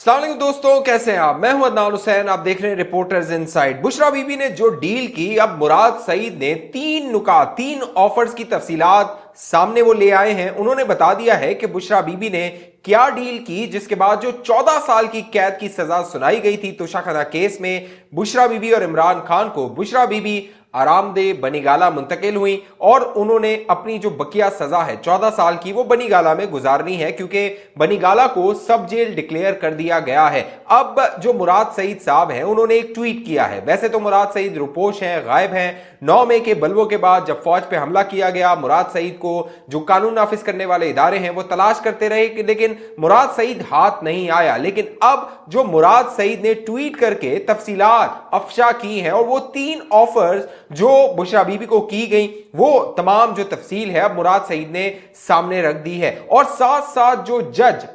अस्सलाम वालेकुम दोस्तों, कैसे हैं आप। मैं हूं अदनान हुसैन, आप देख रहे हैं रिपोर्टर्स इनसाइड। बुशरा बीबी ने जो डील की, अब मुराद सईद ने तीन ऑफर्स की तफसीलात सामने वो ले आए हैं। उन्होंने बता दिया है कि बुशरा बीबी ने क्या डील की, जिसके बाद जो 14 साल की कैद की सजा सुनाई गई थी तोशाखाना केस में बुशरा बीबी और इमरान खान को, बुशरा बीबी आरामदेह बनीगाला मुंतकिल हुई और उन्होंने अपनी जो बकिया सजा है 14 साल की वो बनीगाला में गुजारनी है, क्योंकि बनीगाला को सब जेल डिक्लेयर कर दिया गया है। अब जो मुराद सईद साहब हैं उन्होंने एक ट्वीट किया है। वैसे तो मुराद सईद रुपोश हैं, गायब हैं। 9 मई के बलवों के बाद जब फौज पे हमला किया गया, मुराद सईद को जो कानून नाफिज करने वाले इदारे हैं वो तलाश करते रहे, लेकिन मुराद सईद हाथ नहीं आया। लेकिन अब जो मुराद सईद ने ट्वीट करके तफसीलात अफशा की हैं और वो 3 ऑफर्स जो बुशरा बीबी को की गई, वो तमाम जो तफसील है अब मुराद सईद ने सामने रख दी है। और साथ साथ जो जज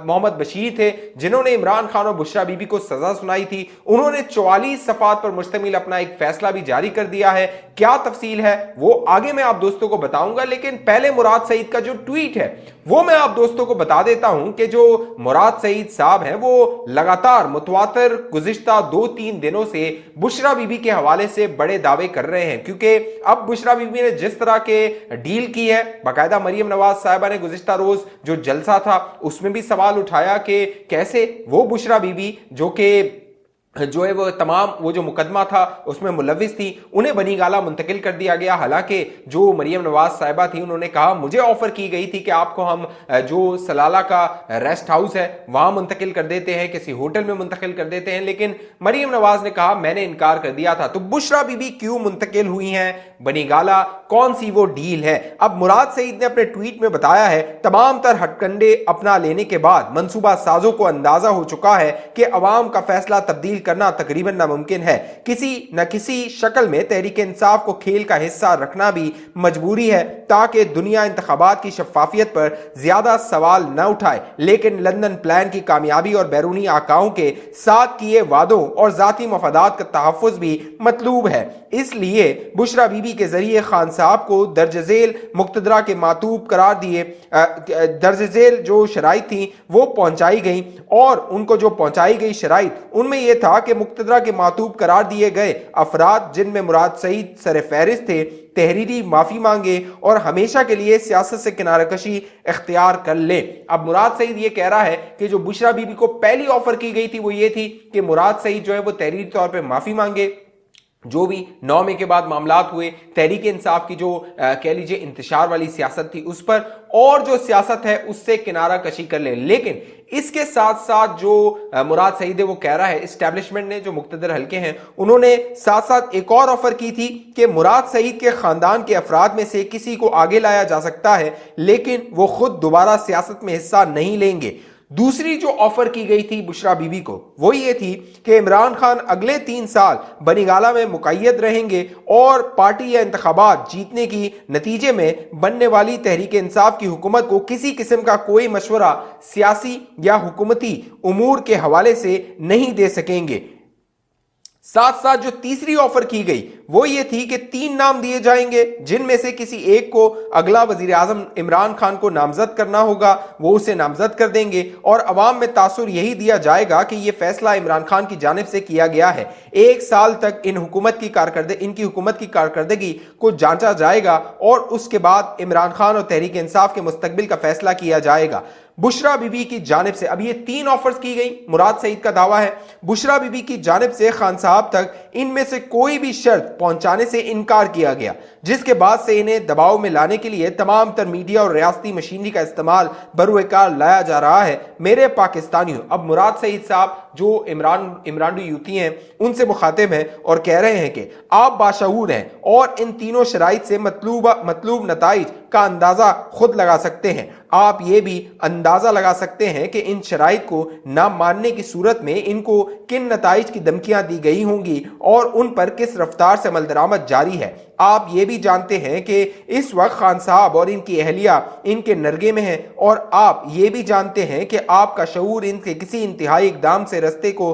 मोहम्मद बशीर थे, जिन्होंने इमरान खान और बुशरा बीबी को सजा सुनाई थी, उन्होंने 44 सफात पर मुश्तमिल अपना एक फैसला भी जारी कर दिया है। क्या तफसील है वो आगे मैं आप दोस्तों को बताऊंगा, लेकिन पहले मुराद सईद का जो ट्वीट है वो मैं आप दोस्तों को बता देता हूं कि जो मुराद सईद साहब हैं वो लगातार मुतवातिर गुज़िश्ता 2-3 दिनों से बुशरा बीबी के हवाले से बड़े दावे कर रहे हैं, क्योंकि अब बुशरा बीबी ने जिस तरह के डील की है, बाकायदा मरियम नवाज साहिबा ने गुज़िश्ता रोज जो जलसा था उसमें भी सवाल उठाया कि कैसे वो बुशरा बीबी जो है वो तमाम वो जो मुकदमा था उसमें मुलविस थी, उन्हें बनीगाला मुंतकिल कर दिया गया। हालांकि जो मरियम नवाज साहिबा थी उन्होंने कहा, मुझे ऑफर की गई थी कि आपको हम जो सलाला का रेस्ट हाउस है वहां मुंतकिल कर देते हैं, किसी होटल में मुंतकिल कर देते हैं, लेकिन मरियम नवाज ने कहा मैंने इनकार कर दिया था। तो बुशरा बीबी क्यों मुंतकिल हुई हैं बनीगाला, कौन सी वो डील है। अब मुराद सईद ने अपने ट्वीट में बताया है, तमाम तर हथकंडे अपना लेने के बाद मंसूबा साजों को अंदाजा हो चुका है कि अवाम का फैसला तब्दील करना तकरीबन नामुमकिन है। किसी न किसी शक्ल में तहरीक इंसाफ को खेल का हिस्सा रखना भी मजबूरी है, ताकि दुनिया इंतखाबात की शफाफियत पर ज्यादा सवाल न उठाए। लेकिन लंदन प्लान की कामयाबी और बैरूनी आकाओं के साथ किए वादों और जाती मफादात का तहफ़्फ़ुज़ भी मतलूब है। इसलिए बुशरा बीबी के जरिए खान साहब को दर्जझेल मुक्तदरा के मातूब करार दिए, दर्जझेल जो शराइत थी वो पहुंचाई गई, और उनको जो पहुंचाई गई शराइत उनमें यह था कि मुक्तदरा के मातूब करार दिए गए अफराद, जिनमें मुराद सईद सर फहरिस्त थे, तहरीरी माफी मांगे और हमेशा के लिए सियासत से किनारकशी इख्तियार कर ले। अब मुराद सईद ये कह रहा है कि जो बुशरा बीबी को पहली ऑफर की गई थी वो ये थी कि मुराद सईद जो है वो तहरीरी तौर पे माफी मांगे। जो भी 9 मई के बाद मामलात हुए, तहरीक इंसाफ की जो कह लीजिए इंतशार वाली सियासत थी उस पर, और जो सियासत है उससे किनारा कशी कर ले। लेकिन इसके साथ साथ जो मुराद सईद है वो कह रहा है, इस्टेब्लिशमेंट ने जो मुक्तदर हल्के हैं उन्होंने साथ साथ एक और ऑफर की थी कि मुराद सईद के खानदान के अफराद में से किसी को आगे लाया जा सकता है, लेकिन वो खुद दोबारा सियासत में हिस्सा नहीं लेंगे। दूसरी जो ऑफर की गई थी बुशरा बीबी को वो ये थी कि इमरान खान अगले 3 साल बनीगाला में मुक़य्यद रहेंगे और पार्टी या इंतखाबात जीतने की नतीजे में बनने वाली तहरीक इंसाफ की हुकूमत को किसी किस्म का कोई मशवरा सियासी या हुकूमती उमूर के हवाले से नहीं दे सकेंगे। साथ साथ जो तीसरी ऑफर की गई वो ये थी कि 3 नाम दिए जाएंगे, जिनमें से किसी एक को अगला वजीर आजम इमरान खान को नामजद करना होगा, वो उसे नामजद कर देंगे और अवाम में तासुर यही दिया जाएगा कि यह फैसला इमरान खान की जानिब से किया गया है। 1 साल तक इनकी हुकूमत की कारकर्दगी को जांचा जाएगा और उसके बाद इमरान खान और तहरीक इंसाफ के मुस्तकबिल का फैसला किया जाएगा। बुशरा बीबी की जानिब से अब ये 3 ऑफर्स की गई। मुराद सईद का दावा है बुशरा बीबी की जानिब से खान साहब तक इनमें से कोई भी शर्त पहुंचाने से इनकार किया गया, जिसके बाद से इन्हें दबाव में लाने के लिए तमाम तर मीडिया और रियासती मशीनरी का इस्तेमाल बरूएकार लाया जा रहा है। मेरे पाकिस्तानियों, अब मुराद सईद साहब जो इमरानी यूती हैं उनसे मुखातिब हैं और कह रहे हैं कि आप बाशऊर हैं और इन तीनों शराइत से मतलूब नताइज का अंदाजा खुद लगा सकते हैं। आप ये भी अंदाजा लगा सकते हैं कि इन शराइत को ना मानने की सूरत में इनको किन नताइज की धमकियां दी गई होंगी और उन पर किस रफ्तार से अमल दरामद जारी है। आप ये भी जानते हैं कि इस वक्त खान साहब और इनकी अहलिया इनके नरगे में है, और आप ये भी जानते हैं कि आपका शऊर इनके किसी इंतहाई इकदाम से रस्ते को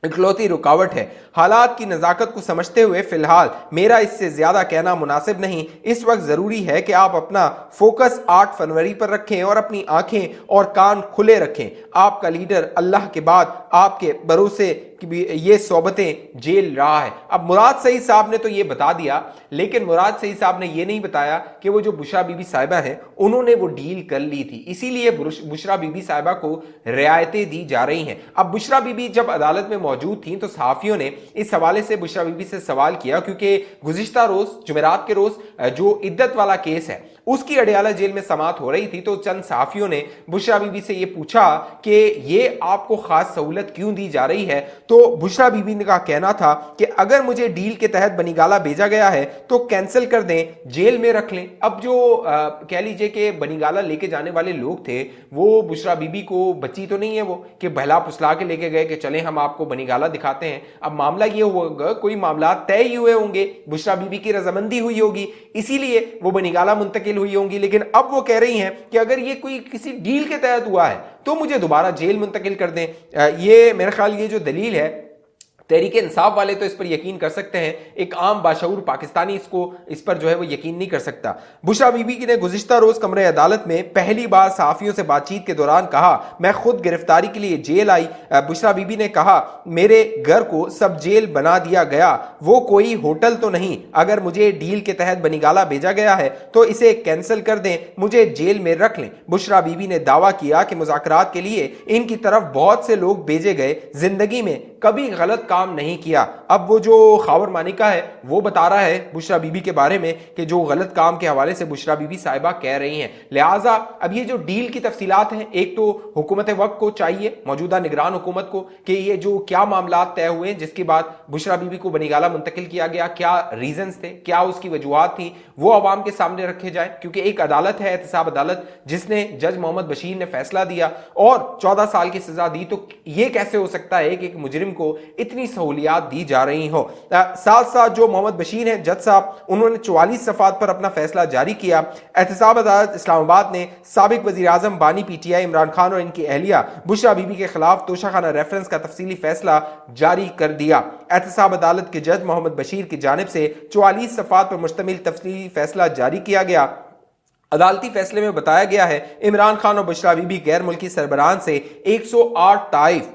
इकलौती रुकावट है। हालात की नज़ाकत को समझते हुए फिलहाल मेरा इससे ज़्यादा कहना मुनासिब नहीं। इस वक्त ज़रूरी है कि आप अपना फोकस 8 फरवरी पर रखें और अपनी आंखें और कान खुले रखें। आपका लीडर अल्लाह के बाद आपके भरोसे कि ये सोबतें झेल रहा है। अब मुराद सईद साहब ने तो ये बता दिया, लेकिन मुराद सईद साहब ने ये नहीं बताया कि वो जो बुशरा बीबी साहिबा हैं उन्होंने वो डील कर ली थी, इसीलिए बुशरा बीबी साहिबा को रियायतें दी जा रही हैं। अब बुशरा बीबी जब अदालत में मौजूद थी तो सहाफ़ियों ने इस हवाले से बुशरा बीबी से सवाल किया, क्योंकि गुज़िश्ता रोज़ जुमेरात के रोज़ जो इद्दत वाला केस है उसकी अडियाला जेल में समात हो रही थी, तो चंद सहाफ़ियों ने बुशरा बीबी से ये पूछा कि ये आपको ख़ास सहूलत क्यों दी जा रही है। तो बुशरा बीबी का कहना था कि अगर मुझे डील के तहत बनीगाला भेजा गया है तो कैंसिल कर दें, जेल में रख लें। अब जो कह लीजिए कि बनीगाला लेके जाने वाले लोग थे वो बुशरा बीबी को बच्ची तो नहीं है वो कि बहला फुसला के लेके गए कि चलें हम आपको बनीगाला दिखाते हैं। अब मामला ये होगा, कोई मामला तय ही हुए होंगे, बुशरा बीबी की रजामंदी हुई होगी, इसीलिए वो बनीगाला मुंतकिल हुई होंगी। लेकिन अब वो कह रही हैं कि अगर ये कोई किसी डील के तहत हुआ है तो मुझे दोबारा जेल मुंतकिल कर दें। ये मेरे ख्याल ये जो दलील है, तहरीक इंसाफ वाले तो इस पर यकीन कर सकते हैं, एक आम बाशऊर पाकिस्तानी इस पर जो है वो यकीन नहीं कर सकता। बुशरा बीबी ने गुज़िश्ता रोज़ कमरे अदालत में पहली बार सहाफ़ियों से बातचीत के दौरान कहा, मैं खुद गिरफ्तारी के लिए जेल आई। बुशरा बीबी ने कहा, मेरे घर को सब जेल बना दिया गया, वो कोई होटल तो नहीं। अगर मुझे डील के तहत बनीगाला भेजा गया है तो इसे कैंसिल कर दें, मुझे जेल में रख लें। बुशरा बीबी ने दावा किया कि मुज़ाकरात के लिए इनकी तरफ बहुत से लोग भेजे गए, जिंदगी में कभी गलत काम नहीं किया। अब वो जो खावर मानिका है वो बता रहा है बुशरा बीबी के बारे में कि जो गलत काम के हवाले से बुशरा बीबी साहिबा कह रही हैं। लिहाजा अब ये जो डील की तफसीलात हैं, एक तो हुकूमत वक्त को चाहिए, मौजूदा निगरान हुकूमत को, कि ये जो क्या मामला तय हुए जिसके बाद बुशरा बीबी को बनीगाला मुंतकिल किया गया, क्या रीजंस थे, क्या उसकी वजूहात थी, वो अवाम के सामने रखे जाए। क्योंकि एक अदालत है, एहतसाब अदालत, जिसने जज मोहम्मद बशीर ने फैसला दिया और 14 साल की सजा दी, तो ये कैसे हो सकता है कि एक मुजरिम को इतनी सहूलियात दी जा रही हो। साथ साथ जो मोहम्मद बशीर हैं जज साहब, उन्होंने 44 सफ़ात पर अपना फैसला जारी किया। एहतसाब अदालत इस्लामाबाद ने साबिक वज़ीर आज़म बानी PTI इमरान खान और इनकी अहलिया बुशरा बीबी के खिलाफ तोशाखाना रेफरेंस का तफसीली फैसला जारी कर दिया। एहतसाब अदालत के जज मोहम्मद बशीर की जानिब से 44 सफ़ात पर मुश्तमिल तफसीली फैसला जारी किया गया। अदालती फैसले में बताया गया है, इमरान खान और बुशरा बीबी गैर मुल्की सरबराहान से 108 ताइफ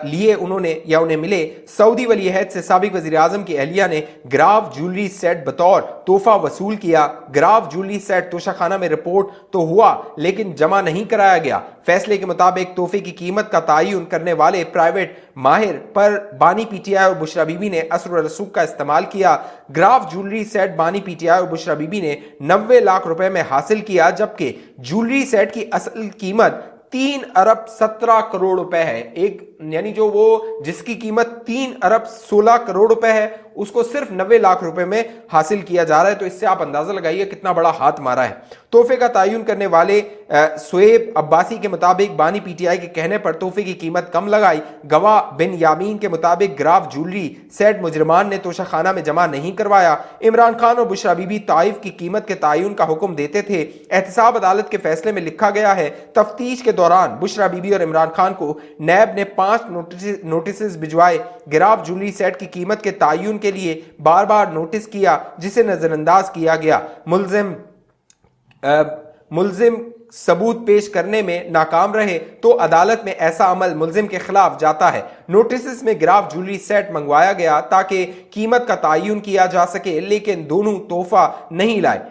लिए उन्होंने या उन्हें मिले। सऊदी वली अहद से साबिक वज़ीर आज़म की अहलिया ने ग्राफ ज्वेलरी सेट बतौर तोहफा वसूल किया। ग्राफ ज्वेलरी सेट तोशाखाना में रिपोर्ट तो हुआ लेकिन जमा नहीं कराया गया। फैसले के मुताबिक तोहफे की कीमत का तयन करने वाले प्राइवेट माहिर पर बानी PTI और बुशरा बीबी ने असर व रसूख का इस्तेमाल किया। ग्राफ ज्वेलरी सेट बानी PTI और बुशरा बीबी ने 90 लाख रुपए में हासिल किया, जबकि ज्वेलरी सेट की असल कीमत 3 अरब 17 करोड़ रुपए है। एक यानी जो वो जिसकी कीमत 3 अरब 16 करोड़ रुपए है उसको सिर्फ 90 लाख रुपए में हासिल किया जा रहा है। तो इससे आप अंदाजा लगाइए कितना बड़ा हाथ मारा है। तोहफे का तयन करने वाले सुएब अब्बासी के मुताबिक बानी PTI के कहने पर तोहफे की कीमत कम लगाई। गवाह बिन यामीन के मुताबिक ग्राफ ज्वेलरी सेट मुजरमान ने तोशाखाना में जमा नहीं करवाया। इमरान खान और बुशरा बीबी ताइफ की कीमत के तयन का हुक्म देते थे। एहतसाब अदालत के फैसले में लिखा गया है, तफ्तीश के दौरान बुशरा बीबी और इमरान खान को नैब ने 5 नोटिस भिजवाए। ग्राफ ज्वेलरी सेट की कीमत के तयन के लिए बार बार नोटिस किया, जिसे नजरअंदाज किया गया। मुल्जिम सबूत पेश करने में नाकाम रहे तो अदालत में ऐसा अमल मुल्जिम के खिलाफ जाता है। नोटिस में ग्राफ ज्वेलरी सेट मंगवाया गया ताकि कीमत का तयन किया जा सके, लेकिन दोनों तोहफा नहीं लाए।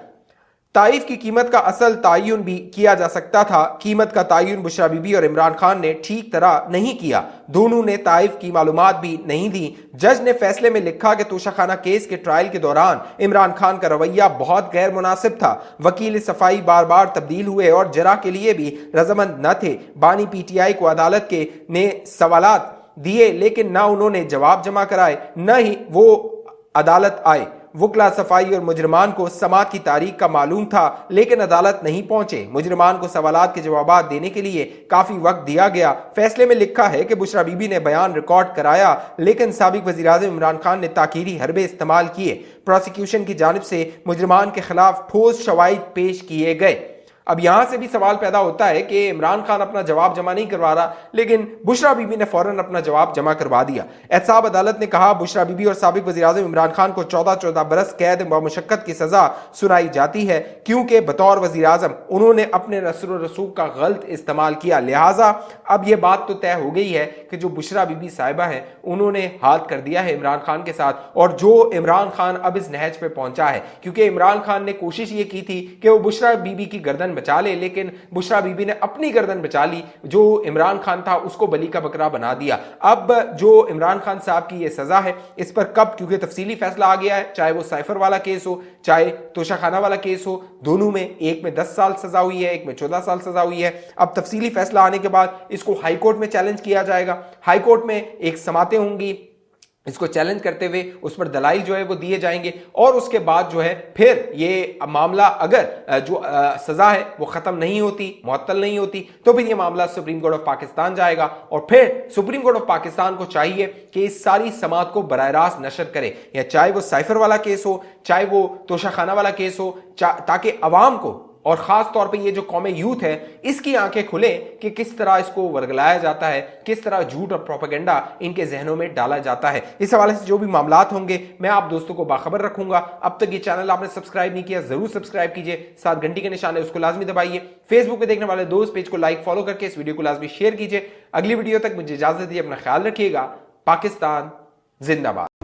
ताइफ की कीमत का असल तयन भी किया जा सकता था। कीमत का तयन बुशरा बीबी और इमरान खान ने ठीक तरह नहीं किया। दोनों ने ताइफ की मालूमात भी नहीं दी। जज ने फैसले में लिखा कि तोशाखाना केस के ट्रायल के दौरान इमरान खान का रवैया बहुत गैर मुनासिब था। वकील सफाई बार बार तब्दील हुए और जरा के लिए भी रजामंद न थे। बानी PTI को अदालत के ने सवालात दिए, लेकिन ना उन्होंने जवाब जमा कराए न ही वो अदालत आए। वकला सफाई और मुजरमान को समात की तारीख का मालूम था, लेकिन अदालत नहीं पहुंचे। मुजरमान को सवालात के जवाब देने के लिए काफी वक्त दिया गया। फैसले में लिखा है कि बुशरा बीबी ने बयान रिकॉर्ड कराया, लेकिन साबिक वज़ीर आज़म इमरान खान ने ताकीरी हरबे इस्तेमाल किए। प्रोसिक्यूशन की जानिब से मुजरमान के खिलाफ ठोस शवाहिद पेश किए गए। अब यहां से भी सवाल पैदा होता है कि इमरान खान अपना जवाब जमा नहीं करवा रहा, लेकिन बुशरा बीबी ने फौरन अपना जवाब जमा करवा दिया। एहतसाब अदालत ने कहा बुशरा बीबी और साबिक वज़ीर-ए-आज़म इमरान खान को 14 बरस कैद व मुशक्कत की सजा सुनाई जाती है, क्योंकि बतौर वज़ीर-ए-आज़म उन्होंने अपने नस्ल व रसूख का गलत इस्तेमाल किया। लिहाजा अब यह बात तो तय हो गई है कि जो बुशरा बीबी साहिबा हैं उन्होंने हाथ कर दिया है इमरान खान के साथ, और जो इमरान खान अब इस नहज पे पहुंचा है, क्योंकि इमरान खान ने कोशिश ये की थी कि वो बुशरा बीबी की गर्दन बचा ले, लेकिन बुशरा बीबी ने अपनी गर्दन बचा ली, जो इमरान खान था उसको बली का बकरा बना दिया। अब जो इमरान खान साहब की ये सजा है, इस पर कब, क्योंकि तफसीली फैसला आ गया है, चाहे वो साइफर वाला केस हो चाहे तोशाखाना वाला केस हो, दोनों में एक में 10 साल सजा हुई है, एक में 14 साल सजा हुई है। अब तफसीली फैसला आने के बाद इसको हाई कोर्ट में चैलेंज किया जाएगा। हाई कोर्ट में एक समातें होंगी, इसको चैलेंज करते हुए उस पर दलाइल जो है वो दिए जाएंगे, और उसके बाद जो है फिर ये मामला अगर जो सजा है वो खत्म नहीं होती, मुअत्तल नहीं होती, तो फिर ये मामला सुप्रीम कोर्ट ऑफ पाकिस्तान जाएगा, और फिर सुप्रीम कोर्ट ऑफ पाकिस्तान को चाहिए कि इस सारी समात को बराह रास्त नशर करे, या चाहे वो साइफर वाला केस हो चाहे वो तोशाखाना वाला केस हो, ताकि अवाम को और खास तौर पे ये जो कौम यूथ है इसकी आंखें खुले कि किस तरह इसको वर्गलाया जाता है, किस तरह झूठ और प्रोपेगेंडा इनके जहनों में डाला जाता है। इस हवाले से जो भी मामलात होंगे मैं आप दोस्तों को बाखबर रखूंगा। अब तक ये चैनल आपने सब्सक्राइब नहीं किया, जरूर सब्सक्राइब कीजिए, साथ घंटी के निशान है उसको लाजमी दबाइए। फेसबुक पे देखने वाले दोस्त पेज को लाइक फॉलो करके इस वीडियो को लाजमी शेयर कीजिए। अगली वीडियो तक मुझे इजाजत दीजिए, अपना ख्याल रखिएगा। पाकिस्तान जिंदाबाद।